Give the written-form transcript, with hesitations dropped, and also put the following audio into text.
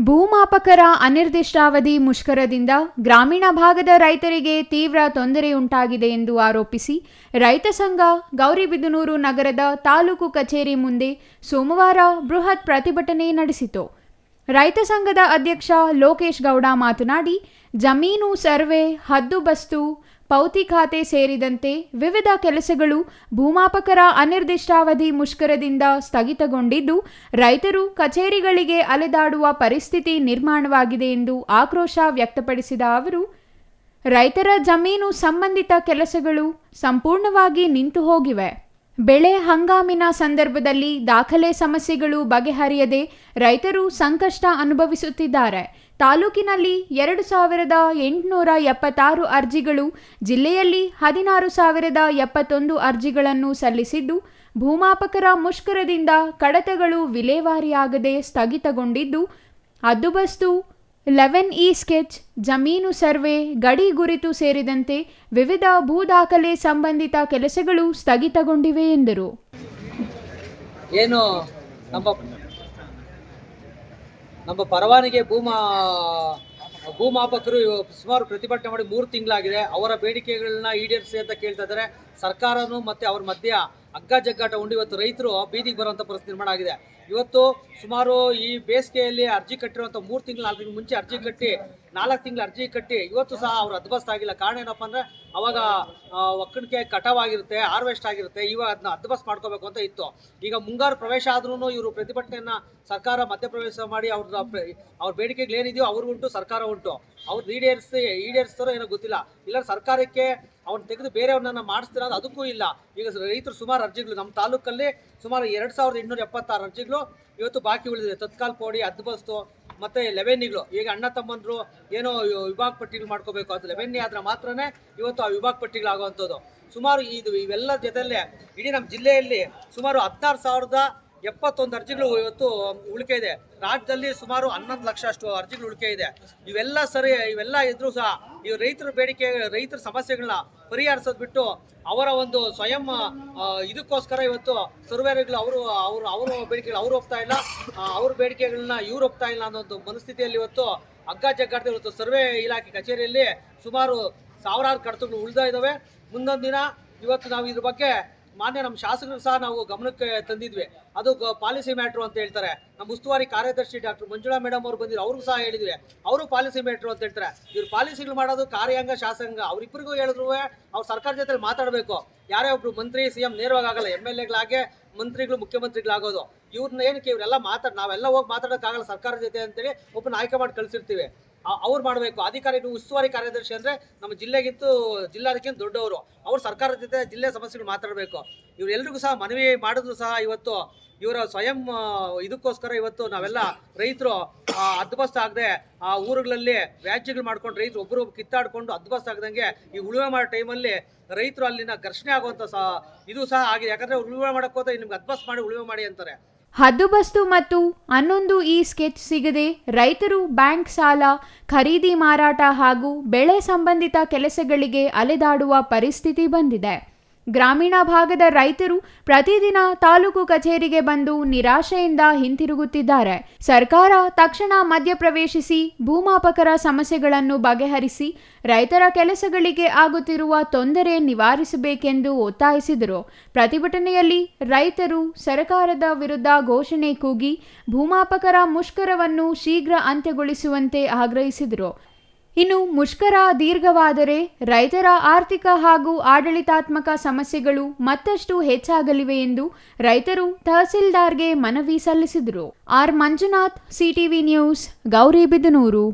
ಭೂಮಾಪಕರ ಅನಿರ್ದಿಷ್ಟಾವಧಿ ಮುಷ್ಕರದಿಂದ ಗ್ರಾಮೀಣ ಭಾಗದ ರೈತರಿಗೆ ತೀವ್ರ ತೊಂದರೆಯುಂಟಾಗಿದೆ ಎಂದು ಆರೋಪಿಸಿ ರೈತ ಸಂಘ ಗೌರಿಬಿದನೂರು ನಗರದ ತಾಲೂಕು ಕಚೇರಿ ಮುಂದೆ ಸೋಮವಾರ ಬೃಹತ್ ಪ್ರತಿಭಟನೆ ನಡೆಸಿತು. ರೈತ ಸಂಘದ ಅಧ್ಯಕ್ಷ ಲೋಕೇಶ್ ಗೌಡ ಮಾತನಾಡಿ, ಜಮೀನು ಸರ್ವೆ, ಹದ್ದುಬಸ್ತು, ಪೌತಿ ಖಾತೆ ಸೇರಿದಂತೆ ವಿವಿಧ ಕೆಲಸಗಳು ಭೂಮಾಪಕರ ಅನಿರ್ದಿಷ್ಟಾವಧಿ ಮುಷ್ಕರದಿಂದ ಸ್ಥಗಿತಗೊಂಡಿದ್ದು, ರೈತರು ಕಚೇರಿಗಳಿಗೆ ಅಲೆದಾಡುವ ಪರಿಸ್ಥಿತಿ ನಿರ್ಮಾಣವಾಗಿದೆ ಎಂದು ಆಕ್ರೋಶ ವ್ಯಕ್ತಪಡಿಸಿದ ಅವರು, ರೈತರ ಜಮೀನು ಸಂಬಂಧಿತ ಕೆಲಸಗಳು ಸಂಪೂರ್ಣವಾಗಿ ನಿಂತು ಹೋಗಿವೆ. ಬೆಳೆ ಹಂಗಾಮಿನ ಸಂದರ್ಭದಲ್ಲಿ ದಾಖಲೆ ಸಮಸ್ಯೆಗಳು ಬಗೆಹರಿಯದೆ ರೈತರು ಸಂಕಷ್ಟ ಅನುಭವಿಸುತ್ತಿದ್ದಾರೆ. ತಾಲೂಕಿನಲ್ಲಿ 2876 ಅರ್ಜಿಗಳು, ಜಿಲ್ಲೆಯಲ್ಲಿ 16071 ಅರ್ಜಿಗಳನ್ನು ಸಲ್ಲಿಸಿದ್ದು, ಭೂಮಾಪಕರ ಮುಷ್ಕರದಿಂದ ಕಡತಗಳು ವಿಲೇವಾರಿಯಾಗದೆ ಸ್ಥಗಿತಗೊಂಡಿದ್ದು, ಹದ್ದುಬಸ್ತು, 11E ಸ್ಕೆಚ್, ಜಮೀನು ಸರ್ವೆ, ಗಡಿ ಗುರುತು ಸೇರಿದಂತೆ ವಿವಿಧ ಭೂ ದಾಖಲೆ ಸಂಬಂಧಿತ ಕೆಲಸಗಳು ಸ್ಥಗಿತಗೊಂಡಿವೆ ಎಂದರು. ನಮ್ಮ ಪರವಾನಿಗೆ ಭೂಮಾಪಕರು ಸುಮಾರು ಪ್ರತಿಭಟನೆ ಮಾಡಿ 3 ತಿಂಗಳಾಗಿದೆ. ಅವರ ಬೇಡಿಕೆಗಳನ್ನ ಈಡೇರಿಸಿ ಅಂತ ಕೇಳ್ತಾ ಇದ್ದಾರೆ. ಸರ್ಕಾರನೂ ಮತ್ತು ಅವ್ರ ಮಧ್ಯ ಹಗ್ಗ-ಜಗ್ಗಾಟ ಉಂಡು ಇವತ್ತು ರೈತರು ಬೀದಿಗೆ ಬರುವಂಥ ಪರಿಸ್ಥಿತಿ ನಿರ್ಮಾಣ ಆಗಿದೆ. ಇವತ್ತು ಸುಮಾರು ಈ ಬೇಸಿಗೆಯಲ್ಲಿ ಅರ್ಜಿ ಕಟ್ಟಿರುವಂಥ 3 ತಿಂಗಳು 4 ತಿಂಗಳು ಮುಂಚೆ ಅರ್ಜಿ ಕಟ್ಟಿ 4 ತಿಂಗಳು ಅರ್ಜಿ ಕಟ್ಟಿ ಇವತ್ತು ಸಹ ಅವ್ರು ಹದ್ಬಸ್ತಾಗಿಲ್ಲ. ಕಾರಣ ಏನಪ್ಪ ಅಂದರೆ ಅವಾಗ ಒಕ್ಕಣಿಕೆ ಕಟಾವಾಗಿರುತ್ತೆ, ಹಾರ್ವೆಸ್ಟ್ ಆಗಿರುತ್ತೆ. ಇವಾಗ ಅದನ್ನ ಹದ್ಬಸ್ತ್ ಮಾಡ್ಕೋಬೇಕು ಅಂತ ಇತ್ತು. ಈಗ ಮುಂಗಾರು ಪ್ರವೇಶ ಆದ್ರೂ ಇವರು ಪ್ರತಿಭಟನೆಯನ್ನು ಸರ್ಕಾರ ಮಧ್ಯಪ್ರವೇಶ ಮಾಡಿ ಅವ್ರ ಬೇಡಿಕೆಗಳೇನಿದೆಯೋ ಅವ್ರಿಗುಂಟು, ಸರ್ಕಾರ ಉಂಟು. ಅವ್ರು ಈಡೇರಿಸ್ತಾರೋ ಏನೋ ಗೊತ್ತಿಲ್ಲ. ಇಲ್ಲ ಸರ್ಕಾರಕ್ಕೆ ಅವ್ರನ್ನ ತೆಗೆದು ಬೇರೆಯವ್ರನ್ನ ಮಾಡಿಸ್ತೀರ ಅದಕ್ಕೂ ಇಲ್ಲ. ಈಗ ರೈತರು ಸುಮಾರು ಅರ್ಜಿಗಳು ನಮ್ಮ ತಾಲೂಕಲ್ಲಿ ಸುಮಾರು 2876 ಅರ್ಜಿಗಳು ಇವತ್ತು ಬಾಕಿ ಉಳಿದಿದೆ. ತತ್ಕಾಲ್ ಪೋಡಿ, ಹದ್ಬಸ್ತು ಮತ್ತು 11ಇಗಳು. ಈಗ ಅಣ್ಣ ತಮ್ಮಂದರು ಏನೋ ವಿಭಾಗ ಪಟ್ಟಿಗಳು ಮಾಡ್ಕೋಬೇಕು, ಅದು 11 ಆದ್ರೆ ಮಾತ್ರನೇ ಇವತ್ತು ಆ ವಿಭಾಗ ಪಟ್ಟಿಗಳಾಗುವಂಥದ್ದು. ಸುಮಾರು ಇವೆಲ್ಲ ಜೊತೆಯಲ್ಲೇ ಇಡೀ ನಮ್ಮ ಜಿಲ್ಲೆಯಲ್ಲಿ ಸುಮಾರು 16,071 ಅರ್ಜಿಗಳು ಇವತ್ತು ಉಳಿಕೆ ಇದೆ. ರಾಜ್ಯದಲ್ಲಿ ಸುಮಾರು 11 ಲಕ್ಷ ಅಷ್ಟು ಅರ್ಜಿಗಳು ಉಳಿಕೆ ಇದೆ. ಇವೆಲ್ಲ ಇದ್ರೂ ಸಹ ಈ ರೈತರ ಬೇಡಿಕೆ, ರೈತರ ಸಮಸ್ಯೆಗಳನ್ನ ಪರಿಹರಿಸೋದು ಬಿಟ್ಟು ಅವರ ಒಂದು ಸ್ವಯಂ ಇದಕ್ಕೋಸ್ಕರ ಇವತ್ತು ಸರ್ವೇರ್ಗಳು ಅವ್ರ ಬೇಡಿಕೆಗಳು ಅವ್ರು ಒಪ್ತಾ ಇಲ್ಲ, ಅವ್ರ ಬೇಡಿಕೆಗಳನ್ನ ಇವ್ರು ಒಪ್ತಾ ಇಲ್ಲ ಅನ್ನೋ ಒಂದು ಮನಸ್ಥಿತಿಯಲ್ಲಿ ಇವತ್ತು ಹಗ್ಗ-ಜಗ್ಗಾಟ. ಇವತ್ತು ಸರ್ವೆ ಇಲಾಖೆ ಕಚೇರಿಯಲ್ಲಿ ಸುಮಾರು ಸಾವಿರಾರು ಕಡತಗಳು ಉಳಿದಾ ಇದ್ದಾವೆ. ಮುಂದೊಂದು ದಿನ ಇವತ್ತು ನಾವು ಇದ್ರ ಬಗ್ಗೆ ಮಾನ್ಯ ನಮ್ಮ ಶಾಸಕರು ಸಹ ನಾವು ಗಮನಕ್ಕೆ ತಂದಿದ್ವಿ. ಅದು ಪಾಲಿಸಿ ಮ್ಯಾಟ್ರು ಅಂತ ಹೇಳ್ತಾರೆ. ನಮ್ಮ ಉಸ್ತುವಾರಿ ಕಾರ್ಯದರ್ಶಿ ಡಾಕ್ಟರ್ ಮಂಜುಳಾ ಮೇಡಮ್ ಅವರು ಬಂದಿದ್ರು, ಅವ್ರಿಗೂ ಸಹ ಹೇಳಿದ್ವಿ. ಅವರು ಪಾಲಿಸಿ ಮ್ಯಾಟ್ರು ಅಂತ ಹೇಳ್ತಾರೆ. ಇವ್ರು ಪಾಲಿಸಿಗಳು ಮಾಡೋದು ಕಾರ್ಯಾಂಗ, ಶಾಸಕಾಂಗ. ಅವ್ರಿಬ್ಬರಿಗೂ ಹೇಳಿದ್ರು ಅವ್ರು ಸರ್ಕಾರ ಜೊತೆ ಮಾತಾಡಬೇಕು. ಯಾರೇ ಒಬ್ರು ಮಂತ್ರಿ, CM ನೇರವಾಗಿ ಆಗಲ್ಲ, MLAಗಳಾಗೆ ಮಂತ್ರಿಗಳು, ಮುಖ್ಯಮಂತ್ರಿಗಳಾಗೋದು. ಇವ್ರನ್ನ ಏನಕ್ಕೆ ಇವರೆಲ್ಲ ನಾವೆಲ್ಲ ಹೋಗಿ ಮಾತಾಡೋಕ್ಕಾಗಲ್ಲ ಸರ್ಕಾರ ಜೊತೆ ಅಂತೇಳಿ ಒಬ್ಬನ ಆಯ್ಕೆ ಮಾಡಿ ಕಳಿಸಿರ್ತೀವಿ. ಅವ್ರು ಮಾಡಬೇಕು. ಅಧಿಕಾರಿಗಳು, ಉಸ್ತುವಾರಿ ಕಾರ್ಯದರ್ಶಿ ಅಂದರೆ ನಮ್ಮ ಜಿಲ್ಲಾದಕ್ಕಿಂತ ದೊಡ್ಡವರು. ಅವ್ರು ಸರ್ಕಾರದ ಜೊತೆ ಜಿಲ್ಲೆ ಸಮಸ್ಯೆಗಳು ಮಾತಾಡಬೇಕು. ಇವರೆಲ್ಲರಿಗೂ ಸಹ ಮನವಿ ಮಾಡಿದ್ರು ಸಹ ಇವತ್ತು ಇವರ ಸ್ವಯಂ ಇದಕ್ಕೋಸ್ಕರ ಇವತ್ತು ನಾವೆಲ್ಲ ರೈತರು ಹದ್ಬಸ್ತ್ ಆಗದೆ ಆ ಊರುಗಳಲ್ಲಿ ವ್ಯಾಜ್ಯಗಳು ಮಾಡ್ಕೊಂಡು ರೈತರು ಒಬ್ಬರು ಕಿತ್ತಾಡ್ಕೊಂಡು ಹದ್ಬಸ್ತ್ ಆಗದಂಗೆ ಈ ಉಳುಮೆ ಮಾಡೋ ಟೈಮಲ್ಲಿ ರೈತರು ಅಲ್ಲಿನ ಘರ್ಷಣೆ ಆಗುವಂಥ ಇದು ಸಹ ಆಗಿದೆ. ಯಾಕಂದರೆ ಉಳುಮೆ ಮಾಡೋಕ್ಕೆ ಹೋದ್ರೆ ನಿಮ್ಗೆ ಹದ್ಬಸ್ತ್ ಮಾಡಿ ಉಳುಮೆ ಮಾಡಿ ಅಂತಾರೆ. ಹದ್ದುಬಸ್ತು ಮತ್ತು 11E ಸ್ಕೆಚ್ ಸಿಗದೆ ರೈತರು ಬ್ಯಾಂಕ್ ಸಾಲ, ಖರೀದಿ ಮಾರಾಟ ಹಾಗೂ ಬೆಳೆ ಸಂಬಂಧಿತ ಕೆಲಸಗಳಿಗೆ ಅಲೆದಾಡುವ ಪರಿಸ್ಥಿತಿ ಬಂದಿದೆ. ಗ್ರಾಮೀಣ ಭಾಗದ ರೈತರು ಪ್ರತಿದಿನ ತಾಲೂಕು ಕಚೇರಿಗೆ ಬಂದು ನಿರಾಶೆಯಿಂದ ಹಿಂತಿರುಗುತ್ತಿದ್ದಾರೆ. ಸರ್ಕಾರ ತಕ್ಷಣ ಮಧ್ಯಪ್ರವೇಶಿಸಿ ಭೂಮಾಪಕರ ಸಮಸ್ಯೆಗಳನ್ನು ಬಗೆಹರಿಸಿ ರೈತರ ಕೆಲಸಗಳಿಗೆ ಆಗುತ್ತಿರುವ ತೊಂದರೆ ನಿವಾರಿಸಬೇಕೆಂದು ಒತ್ತಾಯಿಸಿದರು. ಪ್ರತಿಭಟನೆಯಲ್ಲಿ ರೈತರು ಸರ್ಕಾರದ ವಿರುದ್ಧ ಘೋಷಣೆ ಕೂಗಿ ಭೂಮಾಪಕರ ಮುಷ್ಕರವನ್ನು ಶೀಘ್ರ ಅಂತ್ಯಗೊಳಿಸುವಂತೆ ಆಗ್ರಹಿಸಿದರು. ಇನ್ನು ಮುಷ್ಕರ ದೀರ್ಘವಾದರೆ ರೈತರ ಆರ್ಥಿಕ ಹಾಗೂ ಆಡಳಿತಾತ್ಮಕ ಸಮಸ್ಯೆಗಳು ಮತ್ತಷ್ಟು ಹೆಚ್ಚಾಗಲಿವೆ ಎಂದು ರೈತರು ತಹಸೀಲ್ದಾರ್ಗೆ ಮನವಿ ಸಲ್ಲಿಸಿದರು. R Manjunath, CTV news, Gauribidanur.